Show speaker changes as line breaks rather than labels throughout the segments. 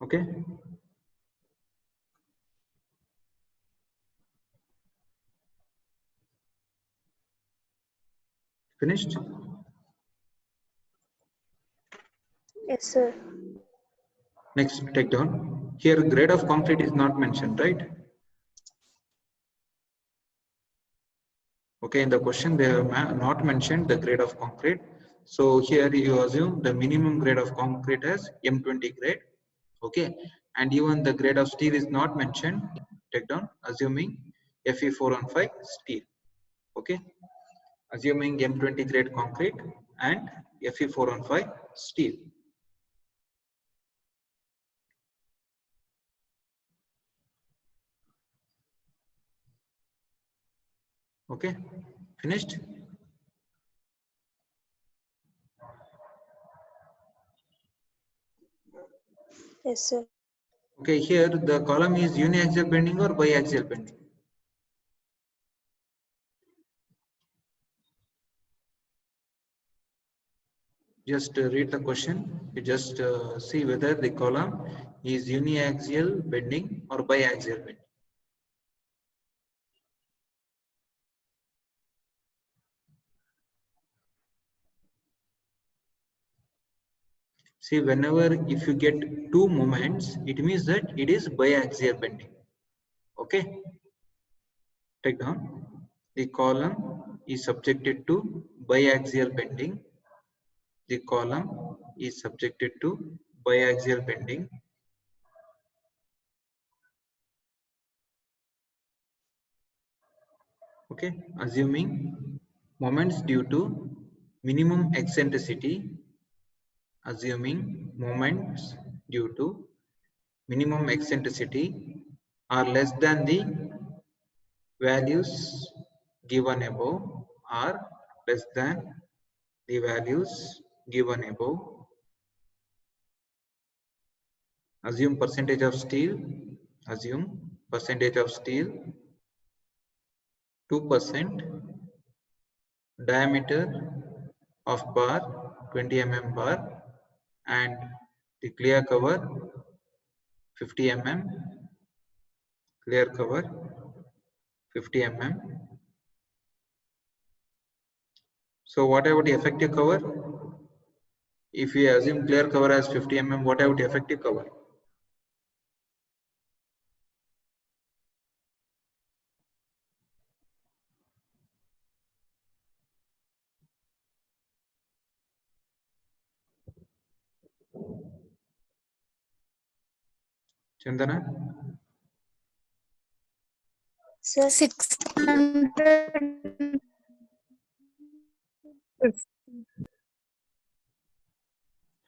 Okay. Finished?
Yes, sir.
Next, take down. Here, grade of concrete is not mentioned, right? Okay, in the question they have not mentioned the grade of concrete. So here you assume the minimum grade of concrete as M20 grade. Okay, and even the grade of steel is not mentioned. Take down, assuming Fe415 steel. Okay, assuming M20 grade concrete and Fe415 steel. Okay, finished?
Yes, sir.
Okay, here the column is uniaxial bending or biaxial bending. Just read the question. You just see whether the column is uniaxial bending or biaxial bending. See, whenever if you get two moments, it means that it is biaxial bending. Okay. Take down. The column is subjected to biaxial bending. The column is subjected to biaxial bending. Okay, assuming moments due to minimum eccentricity, assuming moments due to minimum eccentricity are less than the values given above, are less than the values given above. Assume percentage of steel, assume percentage of steel 2%, diameter of bar 20 mm bar, and the clear cover 50 mm, clear cover 50 mm. So what about the effective cover? If we assume clear cover as 50 mm, what about the effective cover? Chandana?
Sir,
600.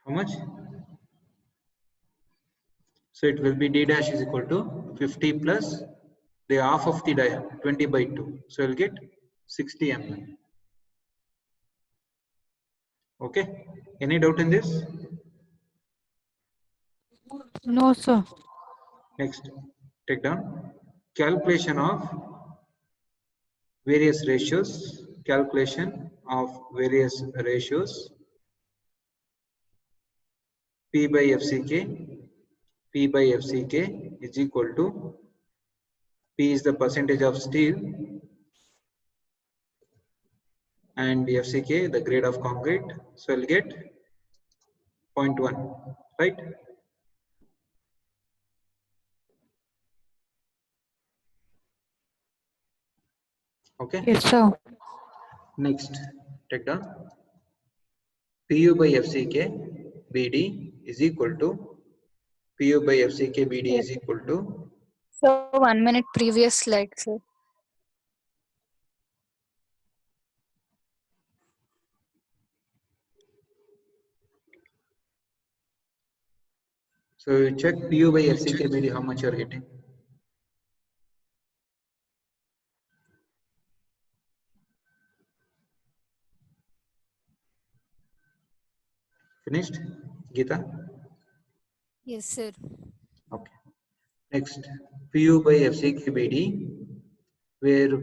How much? So it will be d dash is equal to 50 plus the half of the dia, 20 by 2. So you'll get 60 mm. Okay. Any doubt in this?
No, sir.
Next, take down calculation of various ratios. Calculation of various ratios. P by FCK. P by FCK is equal to P is the percentage of steel and FCK the grade of concrete. So we'll get 0.1, right? Okay.
Yes, sir.
Next, take down PU by FCK BD is equal to PU by FCK BD is equal to.
So 1 minute previous slide, sir.
So you check PU by FCK BD how much you are getting. Finished, Geeta?
Yes, sir.
Okay. Next, PU by FCK BD, where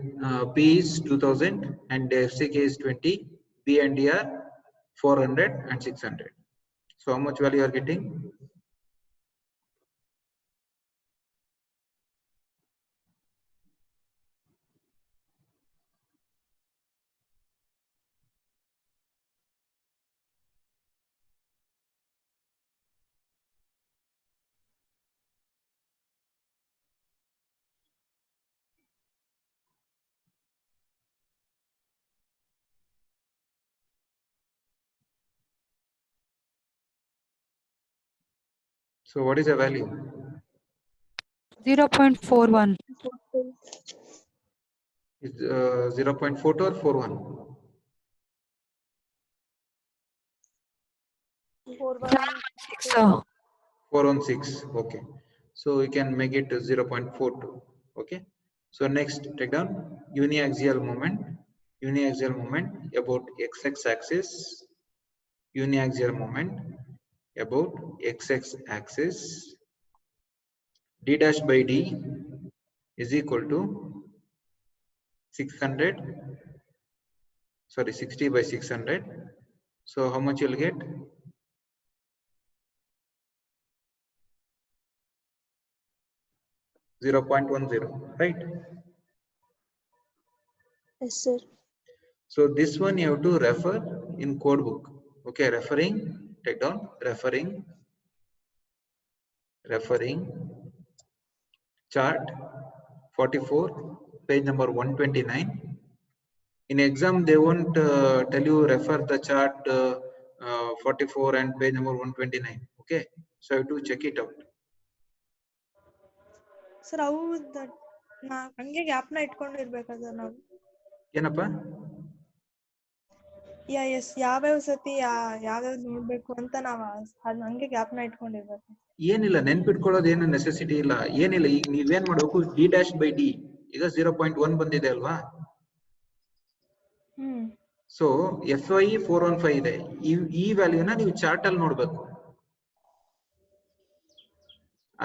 P is 2000 and FCK is 20, B and D are 400 and 600. So how much value you are getting? So what is the value?
0.41.
Is 0.42 or 41?
6, sir.
416. Okay. So we can make it 0.42. Okay. So next, take down uniaxial moment. Uniaxial moment about x axis. Uniaxial moment about x axis. D dash by D is equal to 600. Sorry, 60 by 600. So how much you'll get? 0.10, right?
Yes, sir.
So this one you have to refer in code book. Okay, referring, take down, referring chart 44, page number 129. In exam, they won't tell you refer the chart 44 and page number 129. Okay, so you have to check it out.
Sir ಅವು ಹಂಗೆ ಗ್ಯಾಪ್ನ ಇಟ್ಕೊಂಡಿರ್ಬೇಕಾ sir ನಾವು
ಏನಪ್ಪ?
ಯಾವ್ಯಾವ ಸತಿ ಯಾವ್ಯಾವ್ದು ನೋಡ್ಬೇಕು ಅಂತ ನಾವ್ ಅದ್ ಹಂಗೆ ಗ್ಯಾಪ್ನ ಇಟ್ಕೊಂಡಿರ್ಬೇಕು.
ಏನಿಲ್ಲ, ನೆನ್ಪಿಟ್ಕೊಳ್ಳೋದು ಏನು ನೆಸೆಸಿಟಿ ಇಲ್ಲ, ಏನಿಲ್ಲ. ಈಗ ನೀವೇನ್ ಮಾಡ್ಬೇಕು, ಡಿ ಡ್ಯಾಶ್ ಬೈ ಡಿ ಈಗ 0.1 ಬಂದಿದೆ ಅಲ್ವಾ? ಸೊ FI 415 ಇದೆ. ಈ ವ್ಯಾಲ್ಯೂನ ನೀವು ಚಾರ್ಟ್ ಅಲ್ಲಿ ನೋಡ್ಬೇಕು.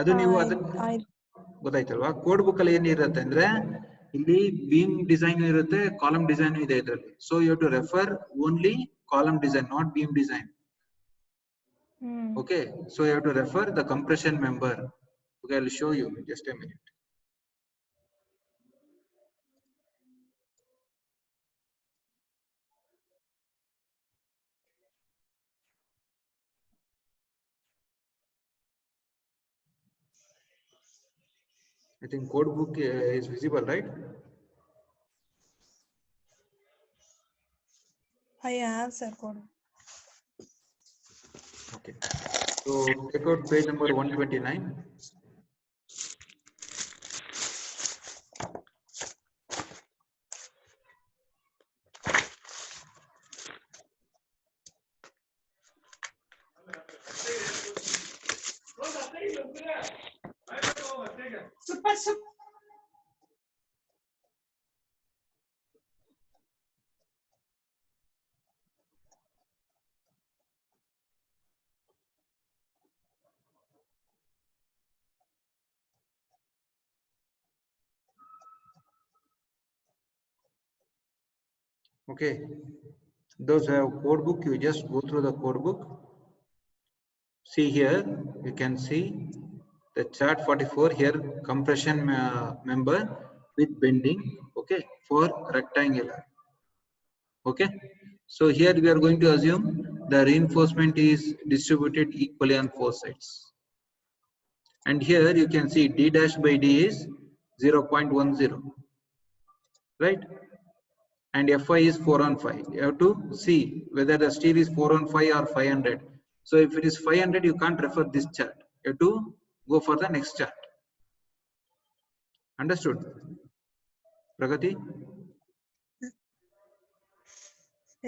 ಅದು ನೀವು ಅದನ್ನ ಗೊತ್ತಾಯ್ತಲ್ವಾ? ಕೋಡ್ ಬುಕ್ ಅಲ್ಲಿ ಏನಿರುತ್ತೆ ಅಂದ್ರೆ ಇಲ್ಲಿ ಬೀಮ್ ಡಿಸೈನ್ ಇರುತ್ತೆ, ಕಾಲಮ್ ಡಿಸೈನ್ ಇದೆ ಇದರಲ್ಲಿ. So you to refer only column design, not beam design. Okay, so you have to refer the compression member. Okay, I'll show you just a minute. I think code book is visible, right?
I have, sir, code.
Okay, so take out page number 129. Okay, those have code book, you just go through the code book. See here, you can see the chart 44 here, compression member with bending, okay, for rectangular. Okay, so here we are going to assume the reinforcement is distributed equally on four sides. And here you can see D dash by D is 0.10, right? And FI is 4 on 5. You have to see whether the steel is 4 on 5 or 500. So if it is 500, you can't refer this chart. You have to go for the next chart. Understood? Pragati?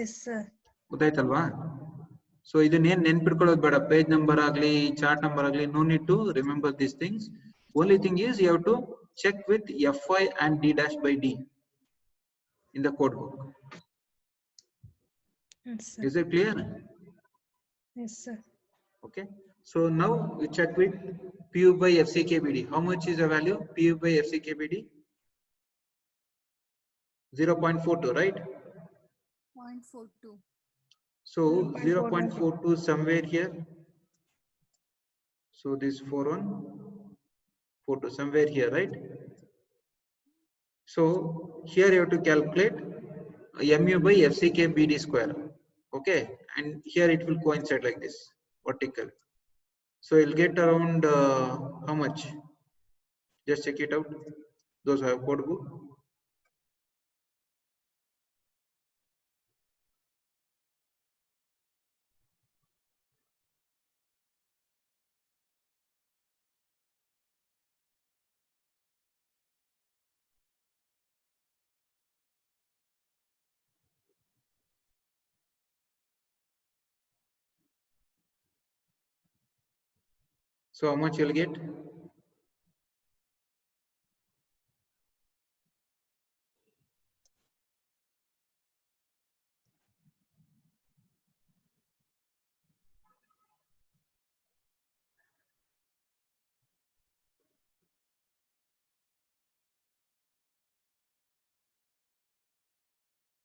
Yes, sir.
ಗೊತ್ತಾಯ್ತಲ್ವಾ? So ಇದನ್ನೇನು ನೆನ್ಪಿಟ್ಕೊಳ್ಳೋದು ಬೇಡ, page number ಆಗಲಿ chart number ಆಗಲಿ, no need to remember these things. Only thing is you have to check with FI and D dash by D in the code book.
Yes, sir.
Is it clear?
Yes, sir.
Okay. So now we check with PU by FCKBD. How much is the value? PU by FCKBD? 0.42, right?
0.42.
So 0.42 somewhere here. So this 4142 somewhere here, right? So here you have to calculate MU by FCKBD square. Okay, and here it will coincide like this, vertical. So you'll get around how much? Just check it out. Those who have code book. So how much you'll get?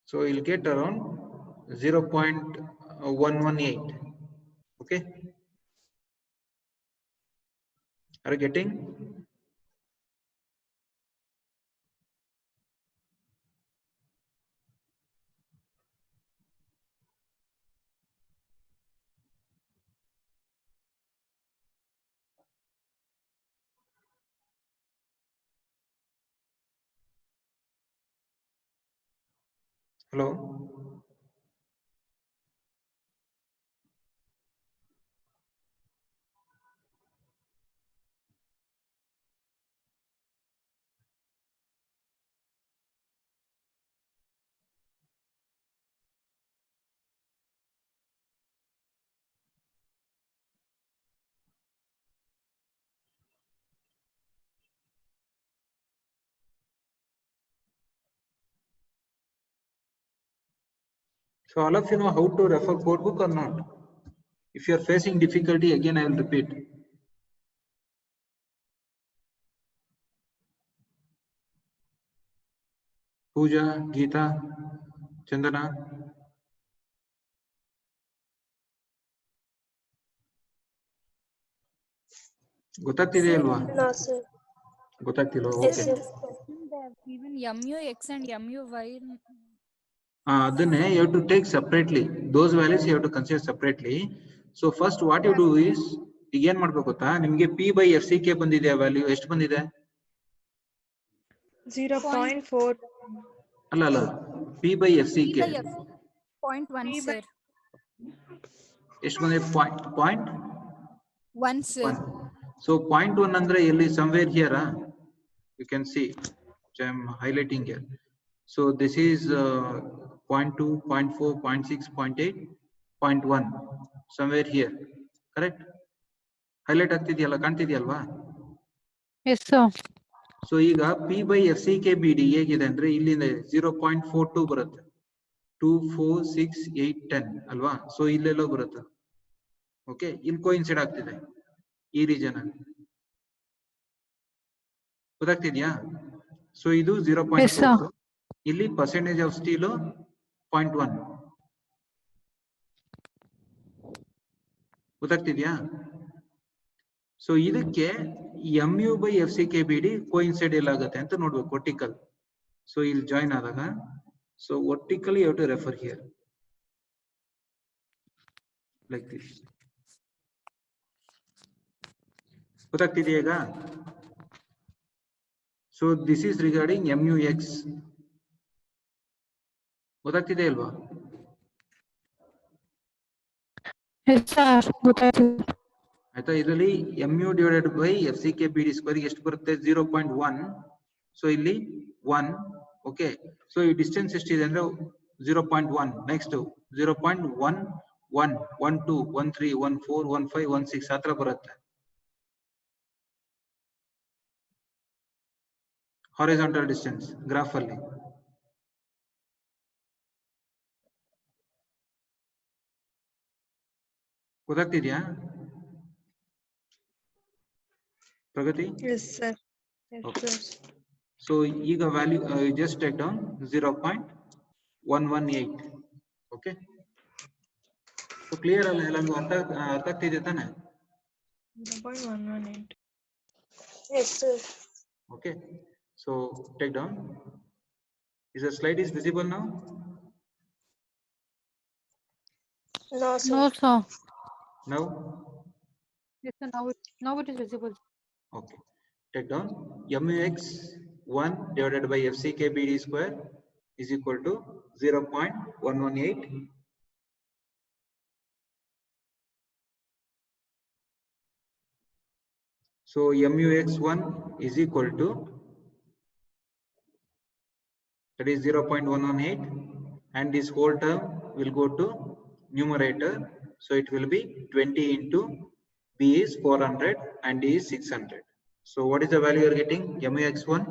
So you'll get around 0.118. Okay. Are you getting? Hello? So all of you know how to refer code book or not? If you are facing difficulty, again I will repeat. Pooja, Geeta, Chandana. ಗೊತ್ತಾಗ್ತಿದೆ ಅಲ್ವಾ?
No, sir.
ಗೊತ್ತಾಗ್ತಿಲ್ವಾ?
Yes,
Okay.
sir.
They have given MUX and MUY.
Adane you have to take separately. Those values you have to consider separately. So first what you do is ಈಗ ಏನ್ ಮಾಡ್ಬೇಕು ಗೊತ್ತಾ? ನಿಮ್ಗೆ P by FCK ಬಂದಿದೆ value ಎಷ್ಟು ಬಂದಿದೆ?
0.4.
ಅಲ್ಲ P by FCK
0.1 sir.
ಎಷ್ಟು ಬಂದಿದೆ? Point
1 sir.
1. So 0.1 ಅಂದ್ರೆ ಎಲ್ಲಿ somewhere here you can see which I am highlighting here. So this is 0.2, 0.4, 0.6, 0.8, 0.1 somewhere here, correct? Highlight ಆಗ್ತಿದೆಯಲ್ಲ, ಕಾಣ್ತಿದೆಯಲ್ವಾ?
Yes sir.
So ಈಗ P by FCK BD ಹೇಗಿದೆ ಅಂದ್ರೆ ಇಲ್ಲಿಂದ 0.42 ಬರುತ್ತೆ, 2, 4, 6, 8, 10 ಅಲ್ವಾ? ಸೊ ಇಲ್ಲೆಲ್ಲೋ ಬರುತ್ತೆ. ಓಕೆ, ಇಲ್ಲಿ ಕೋಇನ್ಸೈಡ್ ಆಗ್ತಿದೆ ಈ ರೀಜನ್ ಅಲ್ಲಿ, ಗೊತ್ತಾಗ್ತಿದ್ಯಾ? ಸೊ ಇದು 0.4, ಇಲ್ಲಿ ಪರ್ಸೆಂಟೇಜ್ ಆಫ್ ಸ್ಟೀಲ್ 0.1, ಗೊತ್ತಾಗ್ತಿದ್ಯಾ? ಸೊ ಇದಕ್ಕೆ MU by FCK BD coincide ಎಲ್ಲಾಗುತ್ತೆ ಅಂತ ನೋಡ್ಬೇಕು, ವರ್ಟಿಕಲ್. ಸೊ ಇಲ್ಲಿ ಜಾಯಿನ್ ಆದಾಗ so vertically you have to refer here like this. ಗೊತ್ತಾಗ್ತಿದೆಯಾ ಈಗ? So this is regarding MUX. ಗೊತ್ತಾಗ್ತಿದೆ ಅಲ್ವಾ? ಆಯ್ತಾ? ಇದರಲ್ಲಿ MU divided by FCK BD square ಎಷ್ಟು ಬರುತ್ತೆ? 0.1. ಸೊ ಇಲ್ಲಿ 1. ಓಕೆ, ಸೊ ಈ ಡಿಸ್ಟೆನ್ಸ್ ಎಷ್ಟಿದೆ ಅಂದ್ರೆ 0.1. ನೆಕ್ಸ್ಟ್ 0.1, 1, 1, 2, 1, 3, 1, 4, 1, 5, 1, 6 ಹತ್ರ ಬರುತ್ತೆ ಹಾರಿಜಾಂಟಲ್ ಡಿಸ್ಟೆನ್ಸ್ ಗ್ರಾಫ್ ಅಲ್ಲಿ. ಗೊತ್ತಾಗ್ತಿದ್ಯಾ ಪ್ರಗತಿ?
Yes, sir. Yes,
Okay.
sir.
So ಈಗ value just take down 0.118. okay, so clear ಅಲ್ಲ ಎಲ್ಲರಿಗೂ? ಅರ್ಥ ಆಗ್ತಿದೆ ತಾನೆ?
0.118.
Yes, sir.
Okay, so take down. Is the slide is visible now?
No, sir.
No sir.
Now?
Yes sir, now it is visible.
Okay, take down MUX 1 divided by FCK BD square is equal to 0.118. So MUX1 is equal to, that is 0.118, and this whole term will go to numerator, so it will be 20 into B is 400 and D is 600. So what is the value you are getting? MUX1?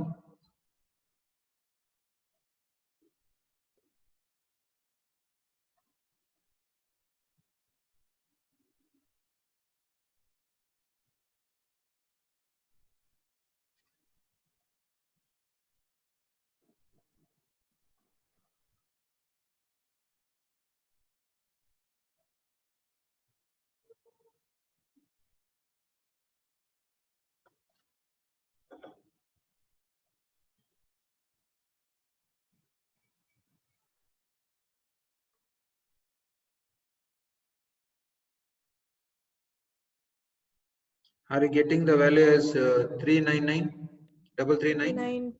Are you getting the value as 399,339?
9.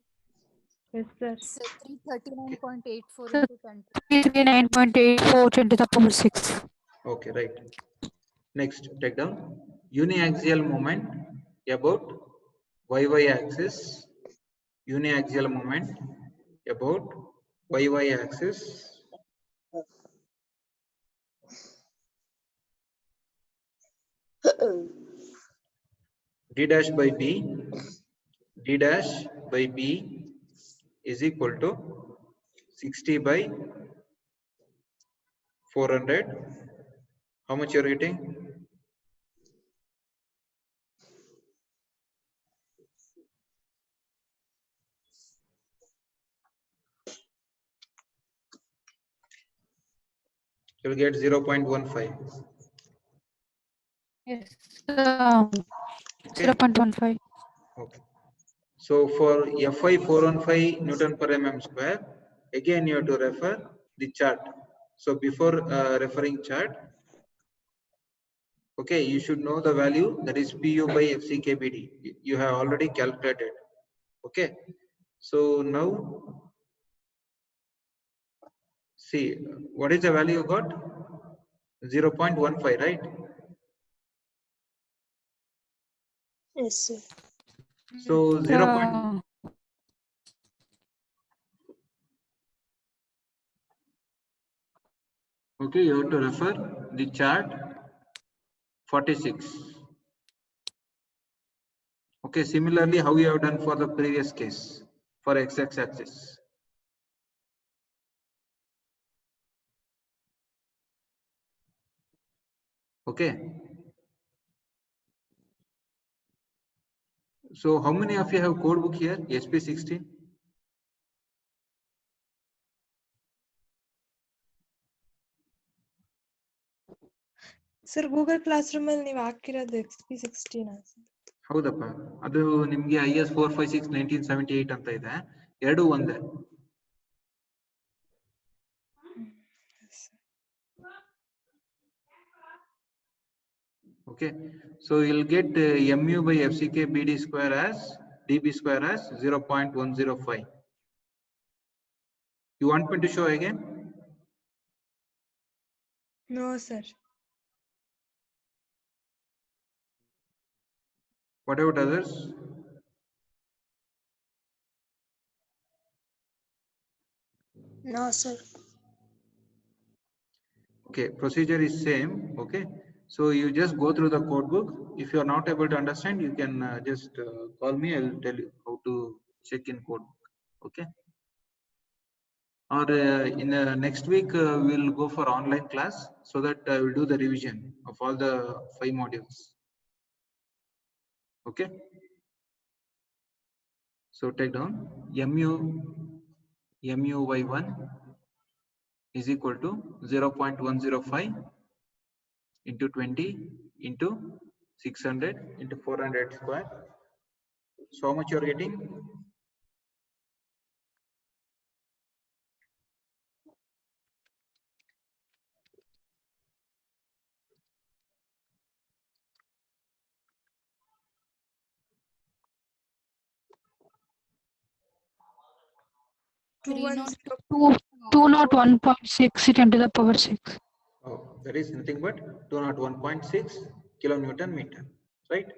Yes, sir.
So 339.84
Okay.
into 10. 339.84 10 to the power 6.
Okay, right. Next, take down uniaxial moment about YY axis. Uniaxial moment about YY axis. D dash by B. D dash by B is equal to 60 by 400. How much you're getting? You'll get 0.15.
Yes.
Okay.
0.15.
Okay. So for Fi 415 Newton per mm square, again you have to refer the chart. So before referring chart, okay, you should know the value, that is Pu by FCKBD. You have already calculated. Okay. So now see what is the value you got? 0.15, right?
Yes, sir.
So 0. Okay, you have to refer the chart 46. Okay, similarly, how you have done for the previous case for x-axis. Okay. So how many of you have code book here? SP16?
Sir Google class room ಅಲ್ಲಿ ನೀವು ಹಾಕಿರೋದು XP16 sir?
ಹೌದಪ್ಪ, ಅದು ನಿಮ್ಗೆ IS 456 1978 ಅಂತ ಇದೆ, ಎರಡು ಒಂದೇ. Okay, so you'll get mu by FCK BD square as DB square as 0.105. You want me to show again?
No, sir.
What about others?
No, sir.
Okay, procedure is same. Okay, so you just go through the code book. If you are not able to understand, you can just call me. I will tell you how to check in code book. Okay, or in next week we'll go for online class, so that I will do the revision of all the 5 modules. Okay, so take down MUY1 is equal to 0.105 into 20 into 600 into 400 square. So how much you are getting?
Two not 1.6 10 to the power 6.
Oh, that is nothing but 201.6 kilonewton meter, right?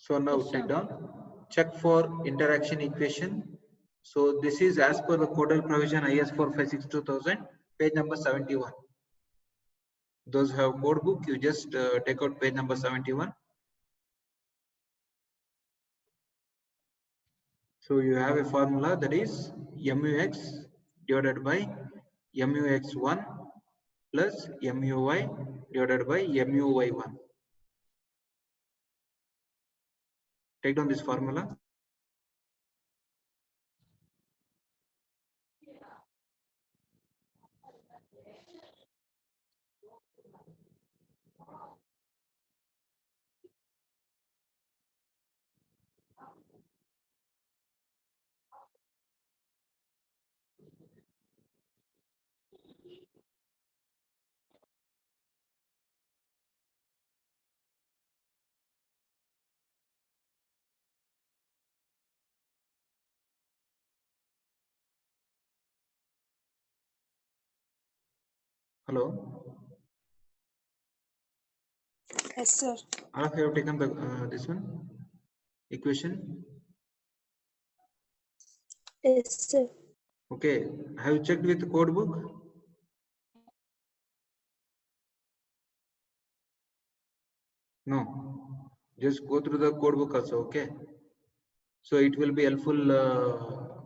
So now
Yes,
take
sir.
down, check for interaction equation. So this is as per the codal provision IS 456 2000, page number 71. Those who have code book, you just take out page number 71. So you have a formula that is MUX divided by MUX1 plus MUY divided by MUY1. Take down this formula. Hello.
Yes, sir.
All of you have taken the this one equation.
Yes, sir.
Okay. Have you checked with the code book? No. Just go through the code book also. Okay. So it will be helpful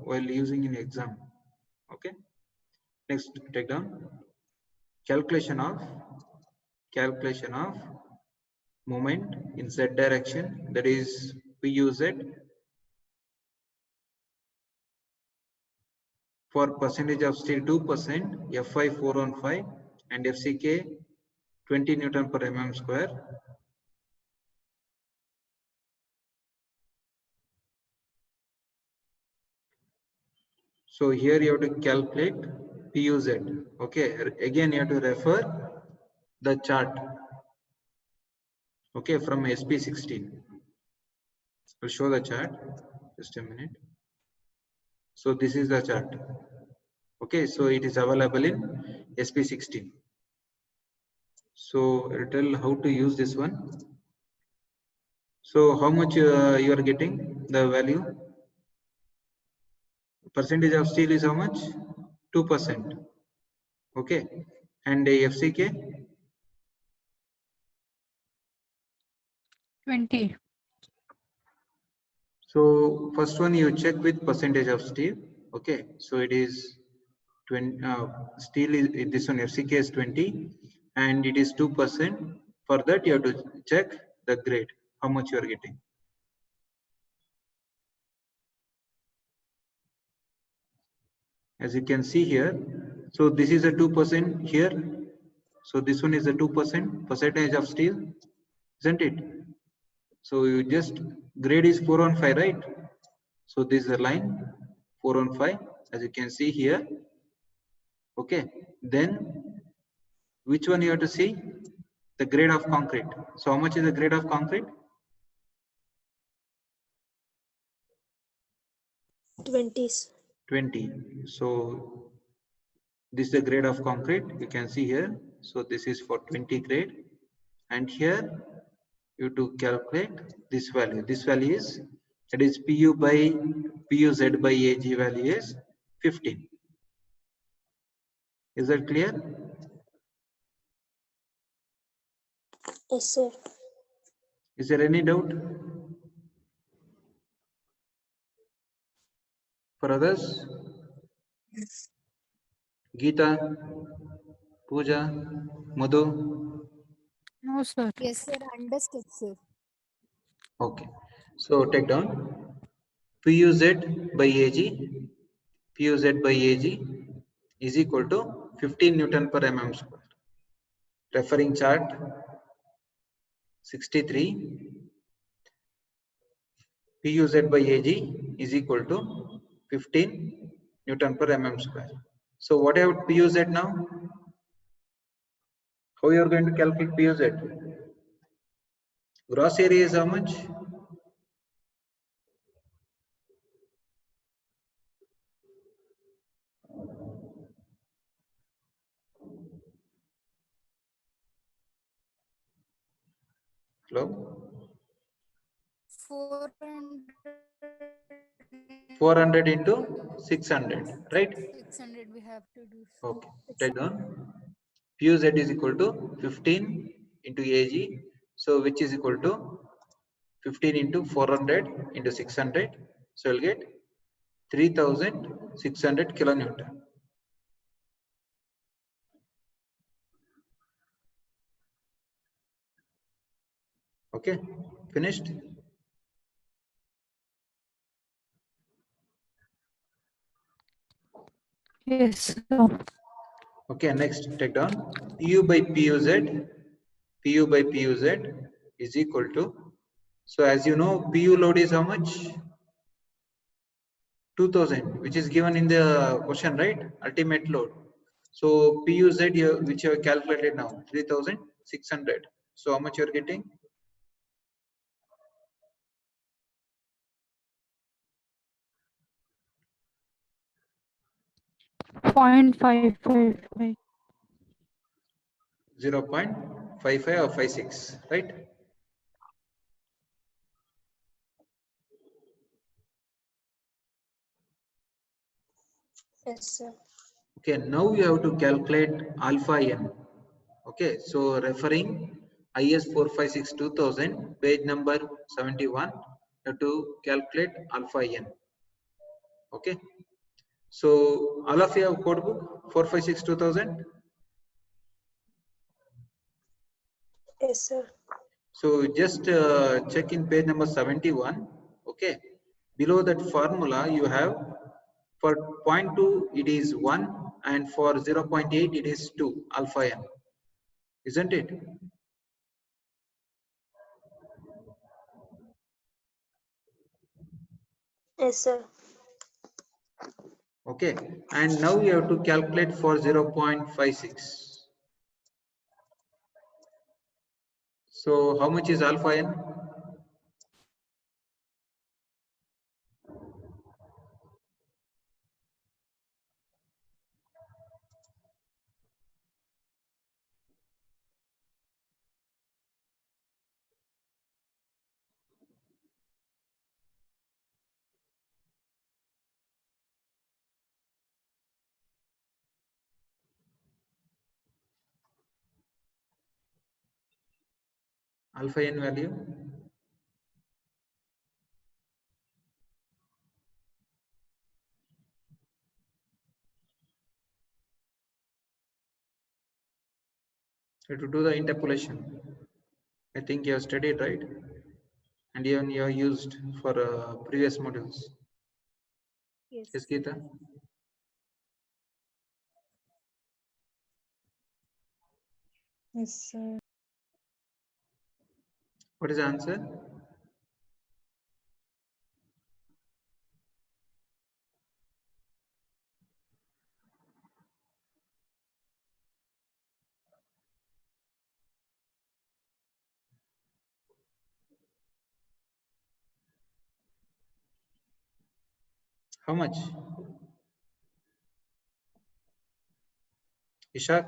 while using in exam. Okay. Next, take down calculation of moment in z direction, that is PUZ, for percentage of steel 2%, FI 415 and FCK 20 Newton per mm square. So here you have to calculate PUZ. Okay, again you have to refer the chart. Okay, from SP16. I'll show the chart. Just a minute. So this is the chart. Okay, so it is available in SP16. So I'll tell how to use this one. So how much you are getting the value? Percentage of steel is how much? 2%. Okay, and the FCK
20.
So first one you check with percentage of steel. Okay, so it is 20. Steel is this one, FCK is 20, and it is 2%. For that you have to check the grade, how much you are getting. As you can see here, so this is a 2% here. So this one is a 2% percentage of steel, isn't it? So you just grade is 415, right? So this is the line 415, as you can see here. Okay, then which one you have to see? The grade of concrete. So how much is the grade of concrete?
20s.
20. So this is the grade of concrete, you can see here. So this is for 20 grade, and here you to calculate this value. This value is, that is PUZ by AG value is 15. Is that clear?
Yes, sir.
Is there any doubt for others? Geeta, Pooja, Madhu.
No, sir.
Yes, sir. Understood, sir.
Okay, so take down PUZ by AG. PUZ by AG is equal to 15 Newton per mm square. Referring chart 63. PUZ by AG is equal to 15 Newton per mm square. So what about PUZ now? How you are going to calculate PUZ? Gross area is how much? Hello? 400 into 600, right?
600 we have to do.
Okay, take down PUZ is equal to 15 into AG. So which is equal to 15 into 400 into 600. So you'll get 3600 kilonewton. Okay, finished?
Yes, sir.
Okay, next take down PU by PUZ. PU by PUZ is equal to, so as you know, PU load is how much? 2000, which is given in the question, right? Ultimate load. So PUZ which you have calculated now 3600. So how much you are getting?
0.555.
0.55 or 56, right?
Yes, sir.
Okay, now you have to calculate alpha n. Okay, so referring IS 456 2000, page number 71, you have to calculate alpha n. Okay, so all of you have code book 456 2000.
Yes, sir.
So just check in page number 71. Okay, below that formula you have for 0.2 it is 1 and for 0.8 it is 2 alpha n, isn't it?
Yes, sir.
Okay, and now you have to calculate for 0.56. So how much is alpha n? Alpha n value? You have to do the interpolation. I think you have studied, right? And even you have used for previous modules.
Yes.
Yes, Geeta?
Yes, sir.
What is the answer? How much? Ishak?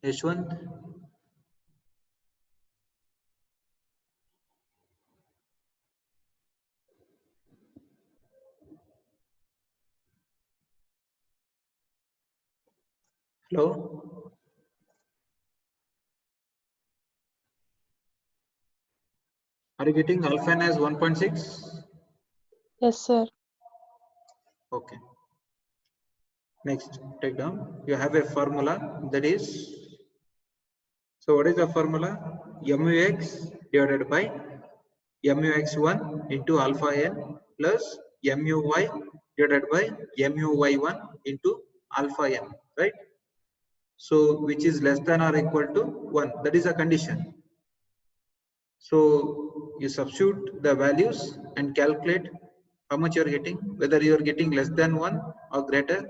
Yashwant? Hello? Are you getting alpha n as 1.6?
Yes, sir.
Okay. Next, take down. You have a formula that is, so what is the formula? MUX divided by MUX1 into alpha n plus MUY divided by MUY1 into alpha n, right? So which is less than or equal to 1. That is a condition. So you substitute the values and calculate how much you are getting, whether you are getting less than 1 or greater.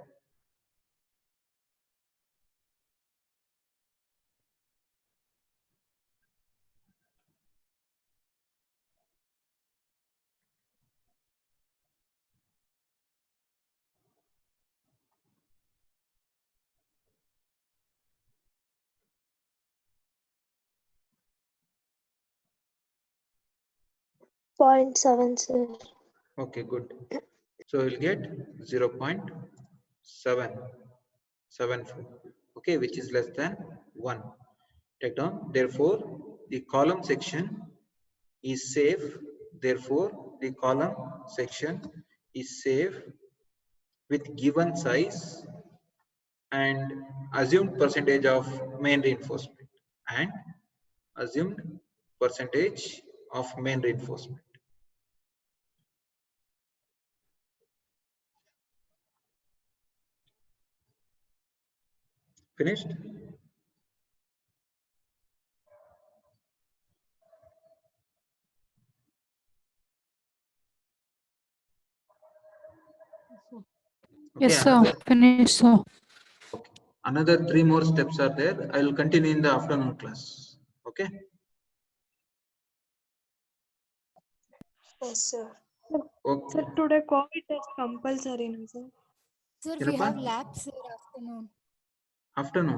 .7, sir.
Okay, good. So you'll get 0.774. Okay, which is less than 1. Take down. Therefore, the column section is safe. Therefore, the column section is safe with given size and assumed percentage of main reinforcement and assumed percentage of main reinforcement. Finished?
Yes,
Okay,
sir. Finish, sir.
okay. Another 3 more steps are there. I will continue in the afternoon class. Okay.
Yes, sir.
Okay.
Sir, today COVID test compulsory, no, sir?
Sir, we
ಏನಪ್ಪಾ?
have labs sir afternoon.
Afternoon.